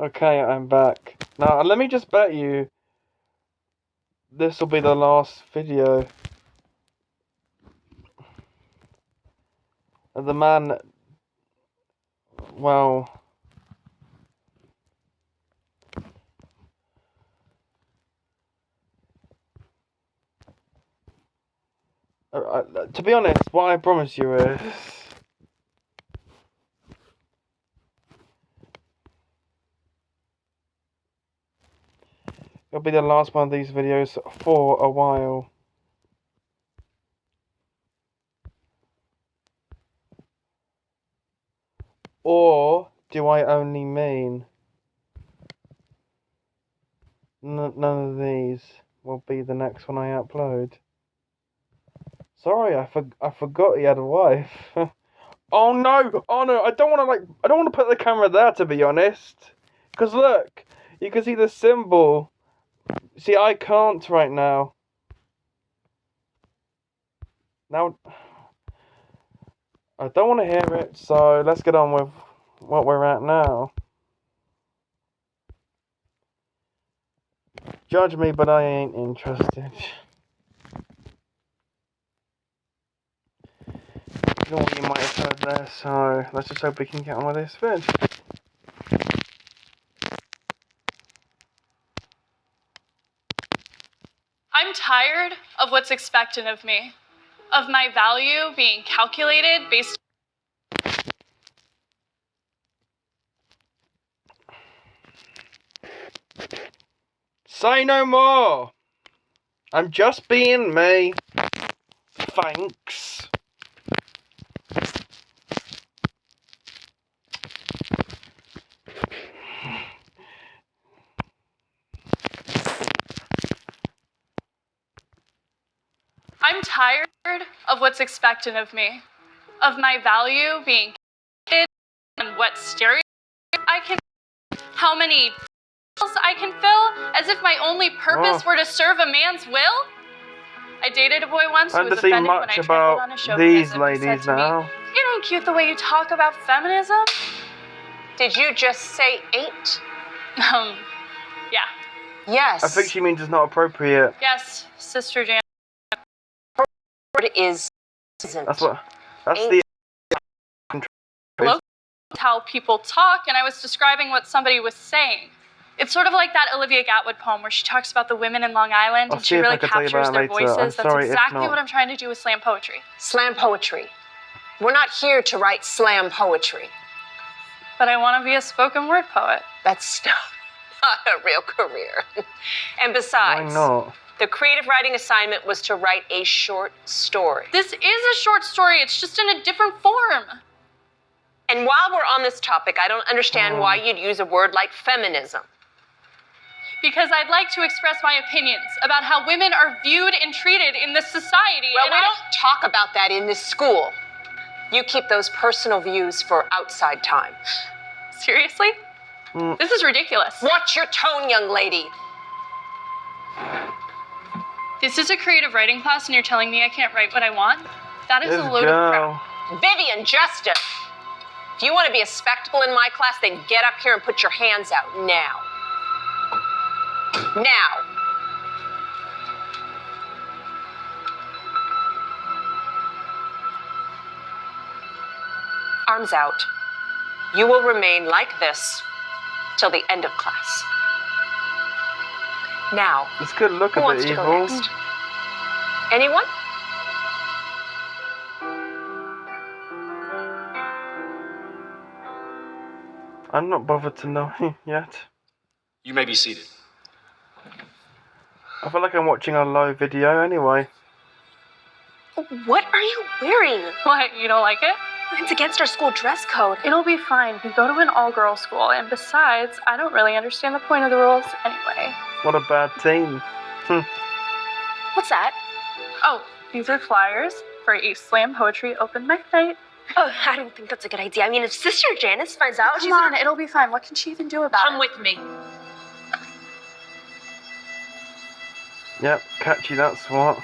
Okay, I'm back. Now, let me just bet you this will be the last video. The man, well, to be honest, what I promise you is it'll be the last one of these videos for a while. Or do I only mean none of these will be the next one I upload? Sorry, I forgot he had a wife. Oh no! I don't want to put the camera there, to be honest. Cause look, you can see the symbol. See, I can't right now. Now, I don't want to hear it, so let's get on with what we're at now. Judge me, but I ain't interested. You know what you might have heard there, so let's just hope we can get on with this vid. I'm tired of what's expected of me, of my value being calculated based. Say no more! I'm just being me. Thanks. I'm tired of what's expected of me, of my value being calculated and what stereotypes I can, how many I can fill, as if my only purpose were to serve a man's will. I dated a boy once who was offended when I trampled on a chauvinism. He said to me, "It ain't cute the way you talk about feminism." Did you just say ain't? Yeah. Yes. I think she means it's not appropriate. Yes, Sister Jan. Word is isn't. That's Ain't. the How people talk, and I was describing what somebody was saying. It's sort of like that Olivia Gatwood poem where she talks about the women in Long Island and she really captures their voices. That's exactly what I'm trying to do with slam poetry. Slam poetry. We're not here to write slam poetry. But I want to be a spoken word poet. That's not a real career. And besides, why not? The creative writing assignment was to write a short story. This is a short story. It's just in a different form. And while we're on this topic, I don't understand why you'd use a word like feminism. Because I'd like to express my opinions about how women are viewed and treated in this society. Well, we don't talk about that in this school. You keep those personal views for outside time. Seriously? This is ridiculous. Watch your tone, young lady. This is a creative writing class and you're telling me I can't write what I want? That is a load of crap. Vivian Justice, if you want to be a spectacle in my class, then get up here and put your hands out now. Now. Arms out. You will remain like this till the end of class. Now, this could look a bit evil. Next? Anyone? I'm not bothered to know yet. You may be seated. I feel like I'm watching a live video anyway. What are you wearing? What, you don't like it? It's against our school dress code. It'll be fine. We go to an all-girls school, and besides, I don't really understand the point of the rules anyway. What a bad team. What's that? Oh, these are flyers for a slam poetry open mic night. Oh, I don't think that's a good idea. I mean, if Sister Janice finds out, Come on, it'll be fine. What can she even do about it? Come with me. Yep, catchy, that's what.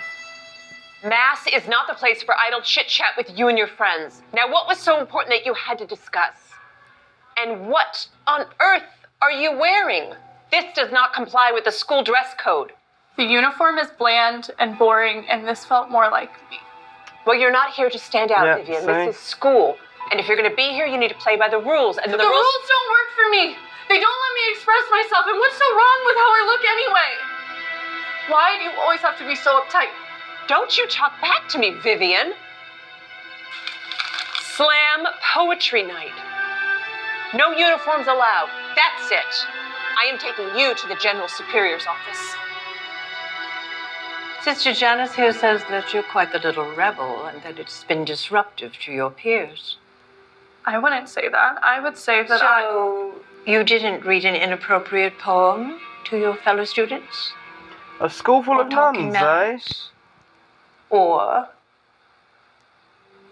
Mass is not the place for idle chit-chat with you and your friends. Now, what was so important that you had to discuss? And what on earth are you wearing? This does not comply with the school dress code. The uniform is bland and boring, and this felt more like me. Well, you're not here to stand out, Yeah, Vivian. see? This is school. And if you're going to be here, you need to play by the rules. And The rules don't work for me. They don't let me express myself, and what's so wrong with how I look anyway? Why do you always have to be so uptight? Don't you talk back to me, Vivian. Slam poetry night. No uniforms allowed. That's it. I am taking you to the General Superior's office. Sister Janice here says that you're quite the little rebel and that it's been disruptive to your peers. I wouldn't say that. I would say that So, you didn't read an inappropriate poem to your fellow students? A school full Or of talking nuns, eh? mouths? Or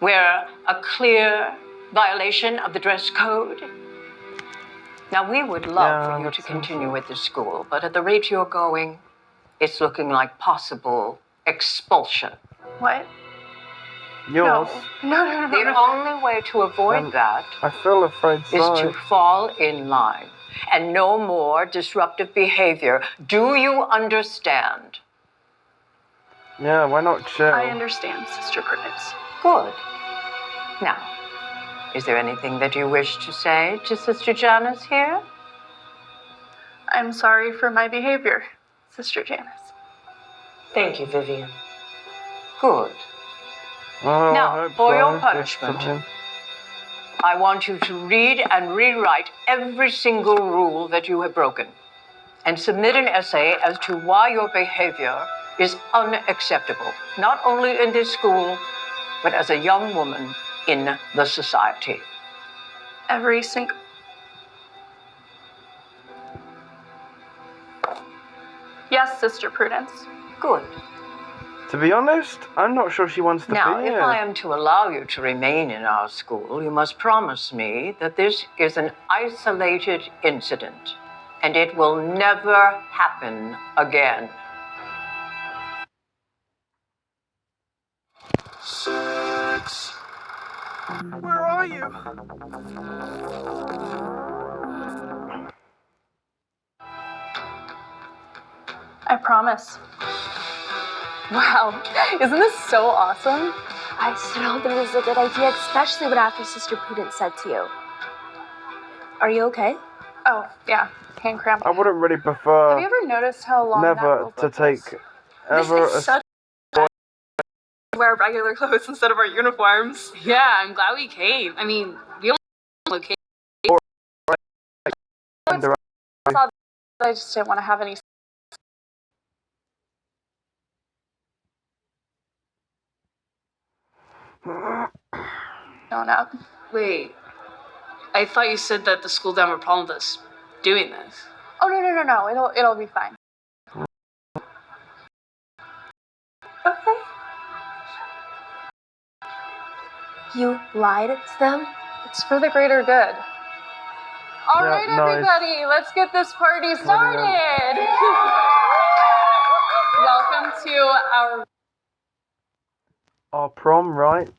wear a clear violation of the dress code? Now, we would love Yeah, for you that to sounds continue with the school, but at the rate you're going, it's looking like possible expulsion. what? Yours? No. The only way to avoid that I feel afraid is so. to fall in line and no more disruptive behavior. Do you understand? Yeah, why not chill? I understand, Sister Prudence. Good. Now, is there anything that you wish to say to Sister Janice here? I'm sorry for my behavior, Sister Janice. Thank you, Vivian. Good. Oh, Now, I hope for so, your this punishment. time. I want you to read and rewrite every single rule that you have broken and submit an essay as to why your behavior is unacceptable, not only in this school, but as a young woman in the society. Every single... Yes, Sister Prudence. Good. To be honest, I'm not sure she wants to Now, be if here. I am to allow you to remain in our school, you must promise me that this is an isolated incident and it will never happen again. Where are you? I promise. Wow, isn't this so awesome? I still think this is a good idea, especially what after Sister Prudence said to you. Are you okay? Oh, yeah, hand cramp. I wouldn't really Have prefer you ever noticed how long that never rope to is? take ever This is such wear regular clothes instead of our uniforms. Yeah, I'm glad we came. I mean, we don't look I just didn't want to have any... Showing up. Wait, I thought you said that the school didn't have a problem with us doing this. Oh, no. It'll be fine. Okay. You lied to them? It's for the greater good. All Yeah, right, nice. everybody, let's get this party started. Welcome to our prom, right?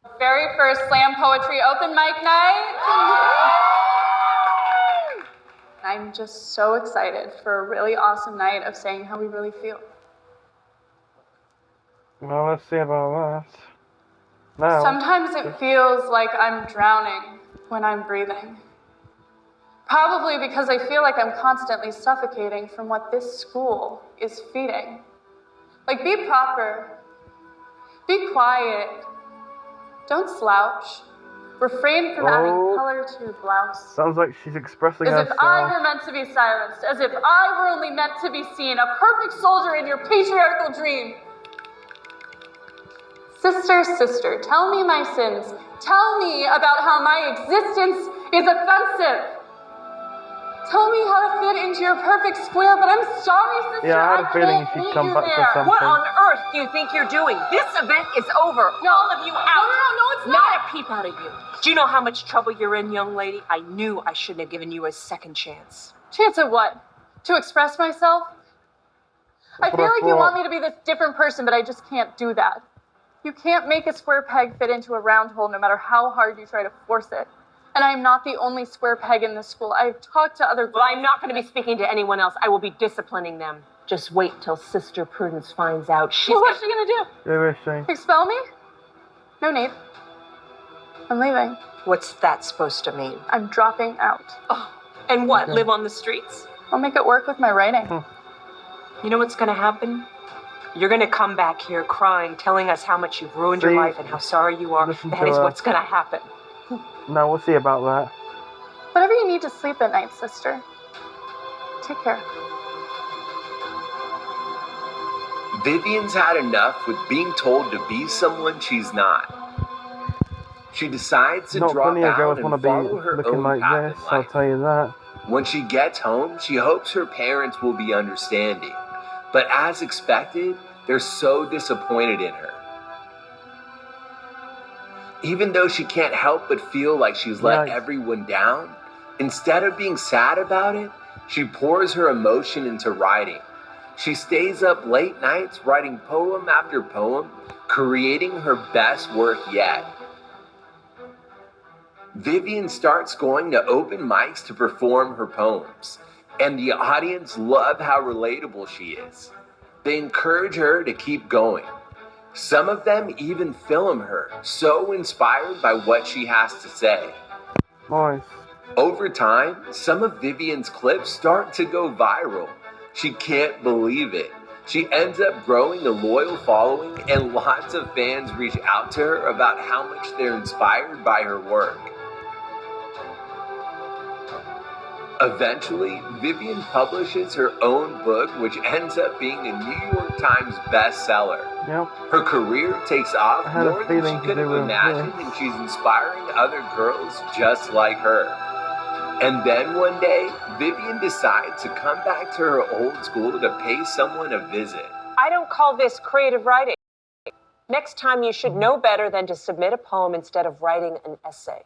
our very first slam poetry open mic night. I'm just so excited for a really awesome night of saying how we really feel. Well, let's see about that. Now, Sometimes it feels like I'm drowning when I'm breathing. Probably because I feel like I'm constantly suffocating from what this school is feeding. Like, be proper. Be quiet. Don't slouch. Refrain from adding color to your blouse. sounds like she's expressing As if herself. I were meant to be silenced. As if I were only meant to be seen. A perfect soldier in your patriarchal dream. Sister, tell me my sins. Tell me about how my existence is offensive. Tell me how to fit into your perfect square, but I'm sorry, sister, Yeah, I had a feeling can't she'd meet come you back to there. something. What on earth do you think you're doing? This event is over. All of you out. No, it's Not a peep out of you. Do you know how much trouble you're in, young lady? I knew I shouldn't have given you a second chance. Chance of what? To express myself? I That's feel what I like you thought. want me to be this different person, but I just can't do that. You can't make a square peg fit into a round hole no matter how hard you try to force it. And I'm not the only square peg in this school. I've talked to other girls. Well, I'm not going to be speaking to anyone else. I will be disciplining them. Just wait till Sister Prudence finds out. What's she gonna do? Who is she? Expel me? No need. I'm leaving. What's that supposed to mean? I'm dropping out. Oh, and what, Okay. live on the streets? I'll make it work with my writing. You know what's going to happen? You're going to come back here crying, telling us how much you've ruined your See, life and how sorry you are. listen That to is her. what's going to happen. No, we'll see about that. Whatever you need to sleep at night, sister. Take care. Vivian's had enough with being told to be someone she's not. She decides to Not drop plenty of out girls and want to follow be her looking own like path this, in I'll life. tell you that. When she gets home, she hopes her parents will be understanding. But as expected, they're so disappointed in her. Even though she can't help but feel like she's let Yikes. everyone down, instead of being sad about it, she pours her emotion into writing. She stays up late nights writing poem after poem, creating her best work yet. Vivian starts going to open mics to perform her poems, and the audience love how relatable she is. They encourage her to keep going. Some of them even film her, so inspired by what she has to say. Nice. Over time, some of Vivian's clips start to go viral. She can't believe it. She ends up growing a loyal following, and lots of fans reach out to her about how much they're inspired by her work. Eventually, Vivian publishes her own book, which ends up being a New York Times bestseller. Yep. Her career takes off I had a more than feeling she to could do have with imagined, this. and she's inspiring other girls just like her. And then one day, Vivian decides to come back to her old school to pay someone a visit. I don't call this creative writing. Next time, you should know better than to submit a poem instead of writing an essay.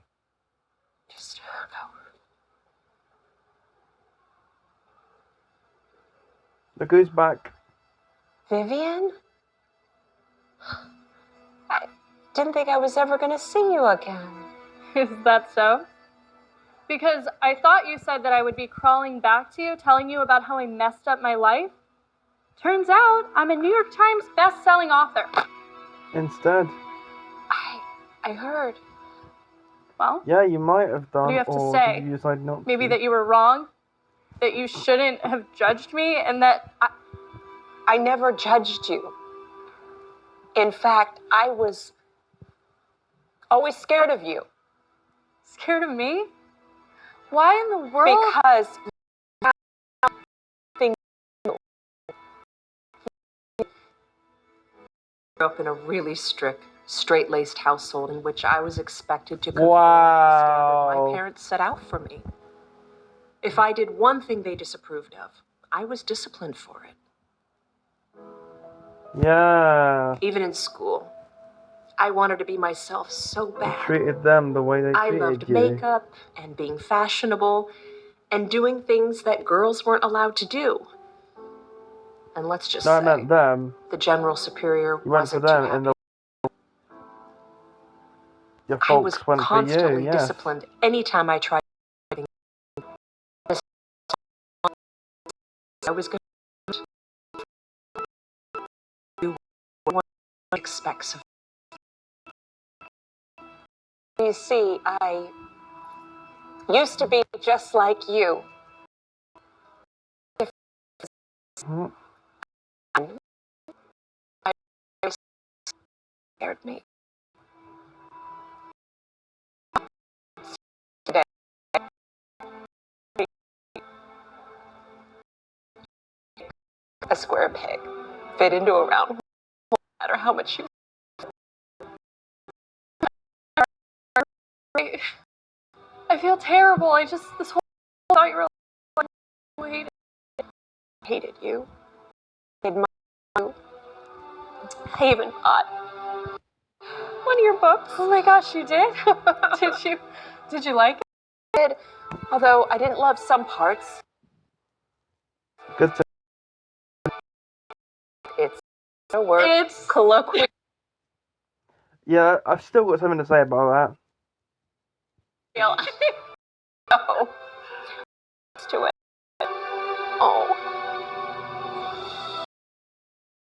Just go. Look who's back. Vivian? I didn't think I was ever going to see you again. Is that so? Because I thought you said that I would be crawling back to you, telling you about how I messed up my life. Turns out I'm a New York Times best-selling author. Instead. I heard. Well, Yeah, you might have done, what do you have to or say? did you decide not maybe to? that you were wrong, that you shouldn't have judged me, and that I never judged you. In fact, I was always scared of you. scared of me? Why in the world? Because things grew up in a really strict, straight-laced household in which I was expected to conform to the standard Wow. my parents set out for me. If I did one thing they disapproved of, I was disciplined for it. Yeah. Even in school, I wanted to be myself so You bad. treated them the way they I treated loved you. makeup and being fashionable and doing things that girls weren't allowed to do. And let's just No, I say, meant them. the general superior You went for wasn't too them, happy. and your I was folks went for constantly you, yes. disciplined anytime I tried. I was going to do what one expects of me. You see, I used to be just like you. Mhm. It scared me. Today, a square peg fit into a round hole, no matter how much you I feel terrible. This whole thought you were like, hated you. Admired you. I even bought one of your books. oh my gosh, you did? Did you like it? Although I didn't love some parts. Good to It's a word. It's colloquial. Yeah, I've still got something to say about that. No. Let's do it. Oh.